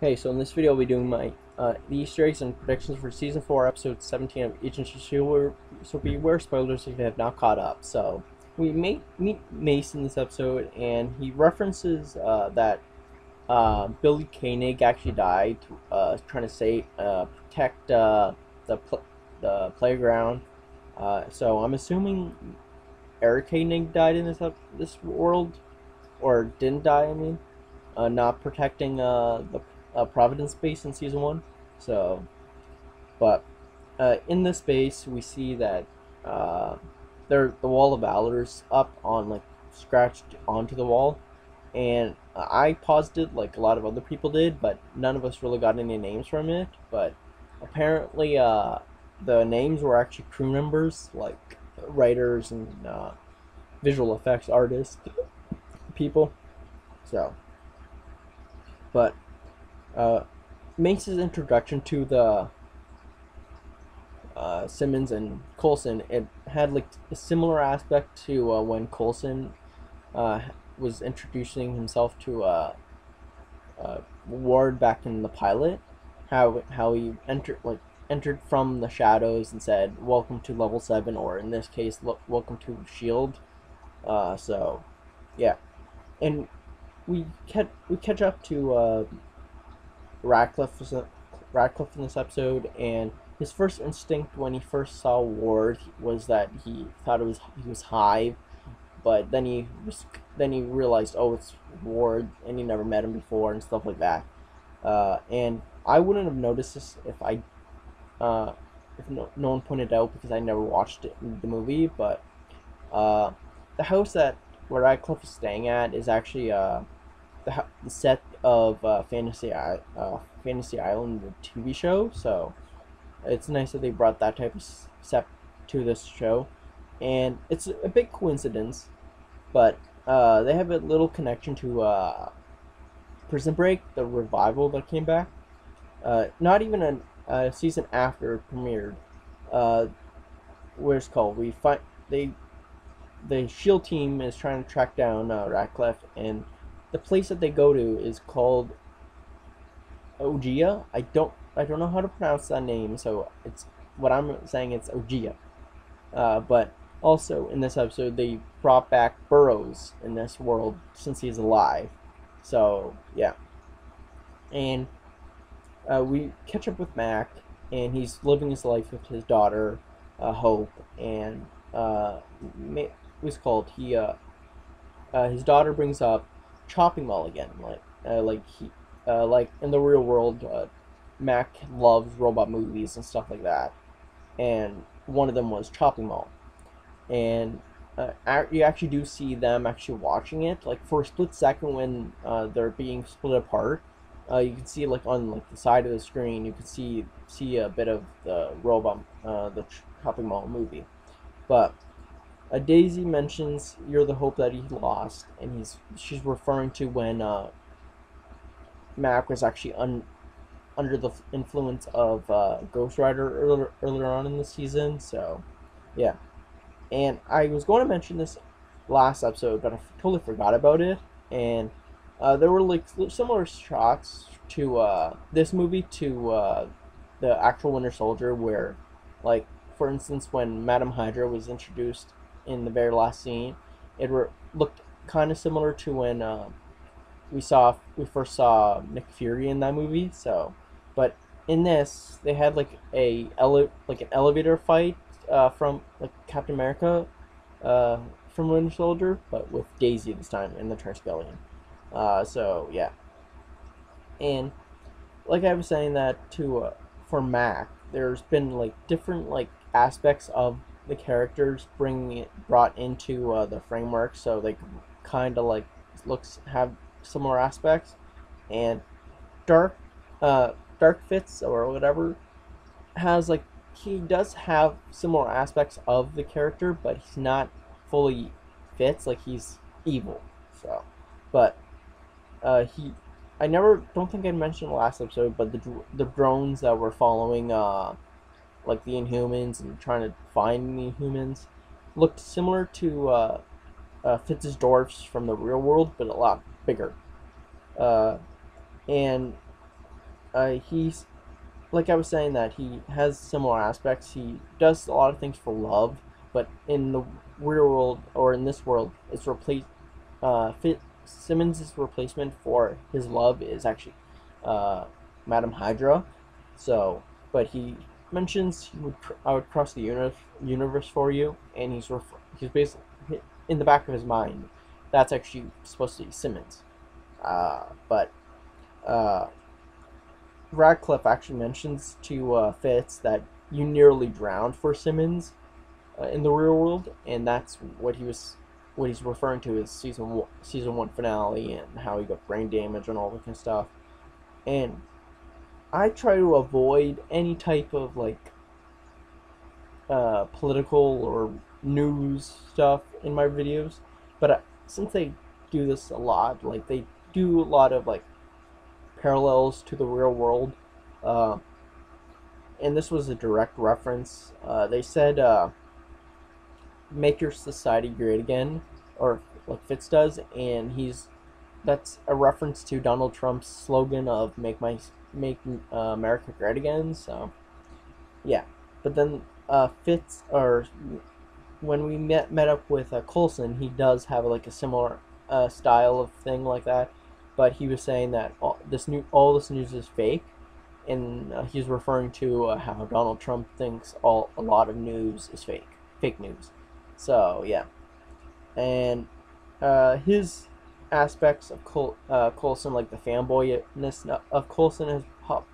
Hey, so in this video I'll be doing my the Easter eggs and predictions for Season 4, Episode 17 of Agents of S.H.I.E.L.D. So beware spoilers if you have not caught up. So, we meet Mace in this episode, and he references that Billy Koenig actually died trying to protect the playground. So I'm assuming Eric Koenig died in this world, or didn't die, I mean. Not protecting the Providence base in season one. So, but in this base, we see that the wall of Valor's up on like scratched onto the wall, and I paused it like a lot of other people did, but none of us really got any names from it. But apparently, the names were actually crew members, like writers and visual effects artists, people. So, but Mace's introduction to the Simmons and Coulson, it had like a similar aspect to when Coulson uh, was introducing himself to Ward back in the pilot. How he entered from the shadows and said, "Welcome to Level 7," or in this case, "Welcome to Shield." So, yeah, and we catch up to Radcliffe Radcliffe in this episode, and his first instinct when he first saw Ward was that he thought he was Hive, but then he realized, oh, it's Ward, and he never met him before and stuff like that. And I wouldn't have noticed this uh, if no one pointed out, because I never watched the movie. But uh, the house that where Radcliffe is staying at is actually the set of Fantasy Island, the TV show. So it's nice that they brought that type of set to this show, and it's a big coincidence, but they have a little connection to Prison Break, the revival that came back. Not even a season after it premiered. Uh, where it's called, we find they the Shield team is trying to track down Radcliffe, and the place that they go to is called Ogia. I don't know how to pronounce that name, so it's what I'm saying. It's Ogia. But also in this episode, they brought back Burroughs in this world since he's alive. So yeah, and we catch up with Mac, and he's living his life with his daughter, Hope, and what's called his daughter brings up Chopping Mall again, like in the real world, Mac loves robot movies and stuff like that, and one of them was Chopping Mall, and you actually do see them actually watching it, like for a split second when they're being split apart. You can see like on like the side of the screen, you can see a bit of the robot, the Chopping Mall movie, but Daisy mentions you're the hope that he lost, and she's referring to when Mac was actually under the influence of Ghost Rider earlier on in the season. So, yeah. And I was going to mention this last episode, but I totally forgot about it. And there were like similar shots to this movie to the actual Winter Soldier, where, like, for instance, when Madame Hydra was introduced in the very last scene, looked kind of similar to when we first saw Nick Fury in that movie. So, but in this, they had like an elevator fight from like Captain America from Winter Soldier, but with Daisy this time in the Triskelion. So yeah, and like I was saying that to for Mac, there's been like different like aspects of the characters brought into the framework, so they kind of like looks have similar aspects. And Dark Dark Fitz or whatever has like he does have similar aspects of the character, but he's not fully Fitz. Like he's evil. So, but he I never don't think I mentioned the last episode, but the drones that were following like the Inhumans and trying to find the Inhumans looked similar to Fitz's dwarfs from the real world, but a lot bigger. Uh, and he's like I was saying that he has similar aspects. He does a lot of things for love, but in the real world or in this world, it's replaced. FitzSimmons' replacement for his love is actually uh, Madam Hydra. So, but he mentions I would cross the universe for you, and he's basically in the back of his mind. That's actually supposed to be Simmons. But uh, Radcliffe actually mentions to Fitz that you nearly drowned for Simmons in the real world, and that's what he's referring to is season one finale and how he got brain damage and all that kind of stuff. And I try to avoid any type of like political or news stuff in my videos, but since they do this a lot, like they do a lot of like parallels to the real world. Uh, and this was a direct reference. They said, "Make your society great again," or like Fitz does, and that's a reference to Donald Trump's slogan of make America great again." So yeah, but then Fitz or when we met up with Coulson, he does have like a similar style of thing like that, but he was saying that all this news is fake, and he's referring to how Donald Trump thinks a lot of news is fake news. So yeah, and his aspects of Coulson, like the fanboyness of Coulson, has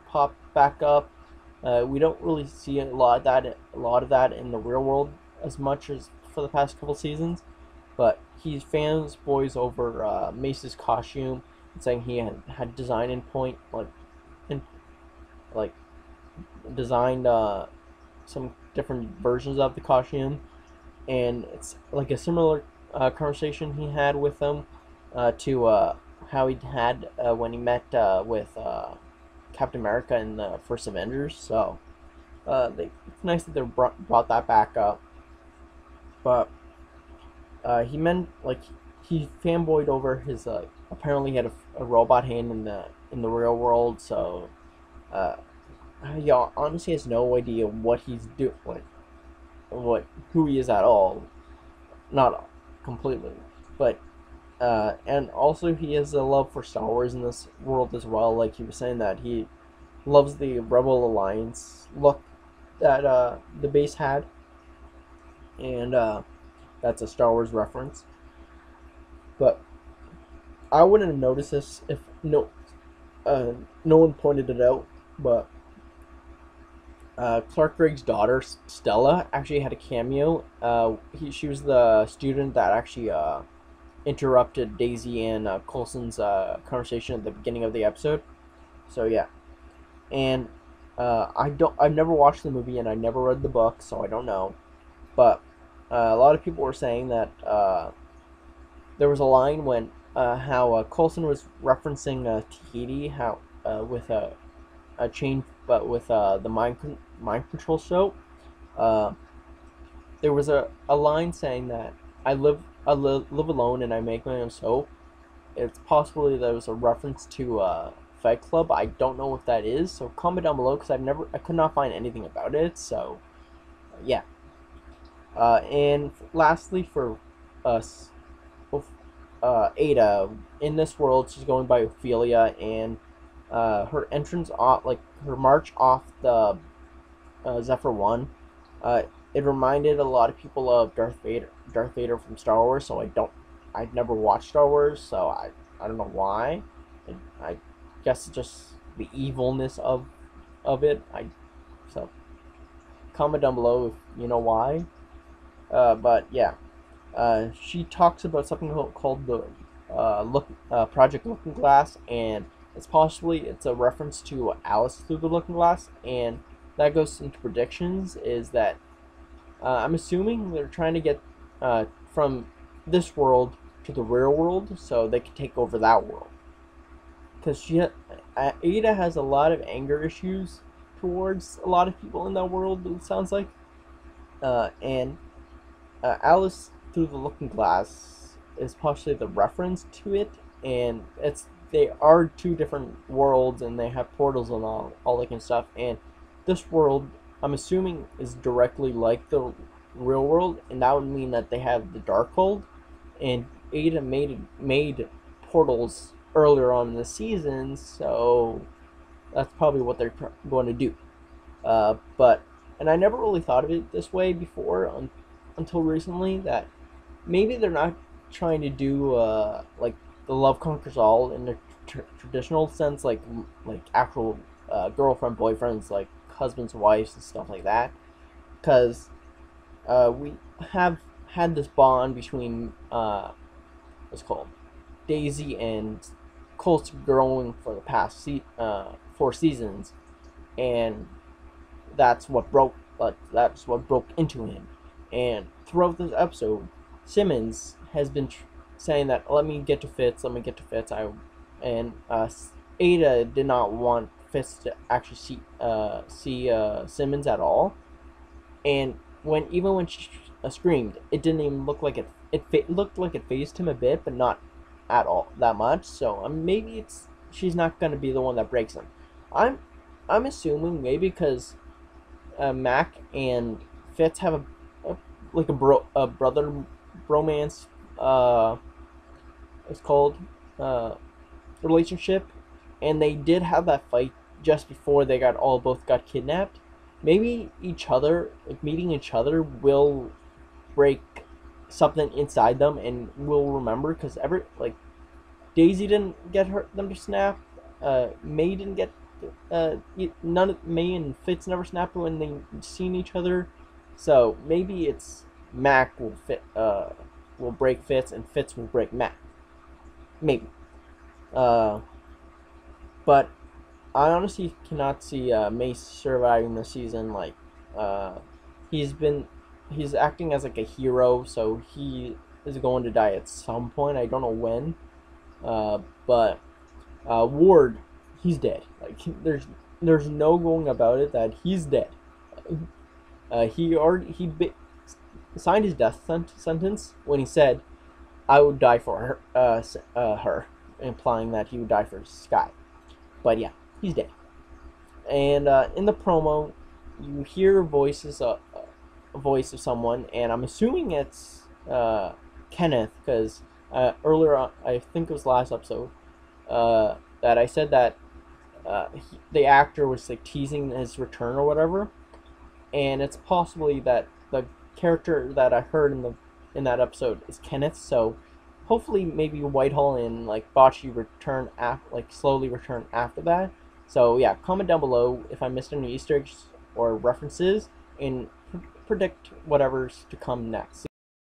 popped back up. We don't really see a lot of that in the real world as much as for the past couple seasons, but he fans boys over Mace's costume and saying he had design in point in, like designed some different versions of the costume, and it's like a similar conversation he had with them to how he had when he met with Captain America in the first Avengers. So it's nice that they brought that back up. But he meant like he fanboyed over his apparently he had a robot hand in the real world. So uh, he honestly has no idea what he's doing, who he is at all. Not completely, but and also he has a love for Star Wars in this world as well. Like he was saying that he loves the Rebel Alliance look that the base had, and that's a Star Wars reference. But I wouldn't have noticed this if no one pointed it out. But Clark Gregg's daughter Stella actually had a cameo. She was the student that actually interrupted Daisy and Coulson's conversation at the beginning of the episode. So yeah, and I've never watched the movie and I never read the book, so I don't know. But a lot of people were saying that there was a line when how Coulson was referencing Tahiti, how with a change, but with the mind control show. There was a line saying that live alone and I make my own soap. It's possibly there was a reference to Fight Club. I don't know what that is, so comment down below because I could not find anything about it. So yeah. And lastly, for us, Ada in this world, she's going by Ophelia, and her entrance off, like her march off the Zephyr One, it reminded a lot of people of Darth Vader from Star Wars. So I'd never watched Star Wars, so I don't know why. I guess it's just the evilness of it. So comment down below if you know why. But yeah, she talks about something called the Project Looking Glass, and it's a reference to Alice Through the Looking Glass, and that goes into predictions. Is that I'm assuming they're trying to get from this world to the real world so they can take over that world, because Ada has a lot of anger issues towards a lot of people in that world. It sounds like, and Alice Through the Looking Glass is possibly the reference to it, and it's they are two different worlds, and they have portals and all that kind of stuff. And this world, I'm assuming, is directly like the real world, and that would mean that they have the Darkhold. And Ada made portals earlier on in the season, so that's probably what they're going to do. But and I never really thought of it this way before until recently, that maybe they're not trying to do like the love conquers all in the traditional sense, like actual girlfriend boyfriends, like husbands wives and stuff like that, because we have had this bond between what's called Daisy and Coulson growing for the past 4 seasons, and that's what broke into him. And throughout this episode, Simmons has been saying that let me get to Fitz. Ada did not want Fitz to actually see Simmons at all. And even when she screamed, it didn't even look like it. It looked like it fazed him a bit, but not at all that much. So maybe she's not gonna be the one that breaks him. I'm assuming maybe because Mac and Fitz have a brother bromance. It's called relationship, and they did have that fight just before they both got kidnapped. Maybe meeting each other will break something inside them, and will remember, because Daisy didn't get them to snap. May didn't get May and Fitz never snapped when they seen each other. So maybe it's Mac will break Fitz, and Fitz will break Mac. Maybe. But I honestly cannot see Mace surviving the season. He's acting as like a hero, so he is going to die at some point. I don't know when. But Ward, he's dead. There's no going about it that he's dead. He signed his death sentence when he said, "I would die for her," implying that he would die for Sky. But yeah, he's dead. And in the promo, you hear a voice of someone, and I'm assuming it's Kenneth, because earlier on, I think it was last episode, that I said that the actor was teasing his return or whatever, and it's possibly that the character that I heard in that episode is Kenneth. So hopefully maybe Whitehall and Bocce return slowly return after that. So yeah, comment down below if I missed any Easter eggs or references, and predict whatever's to come next.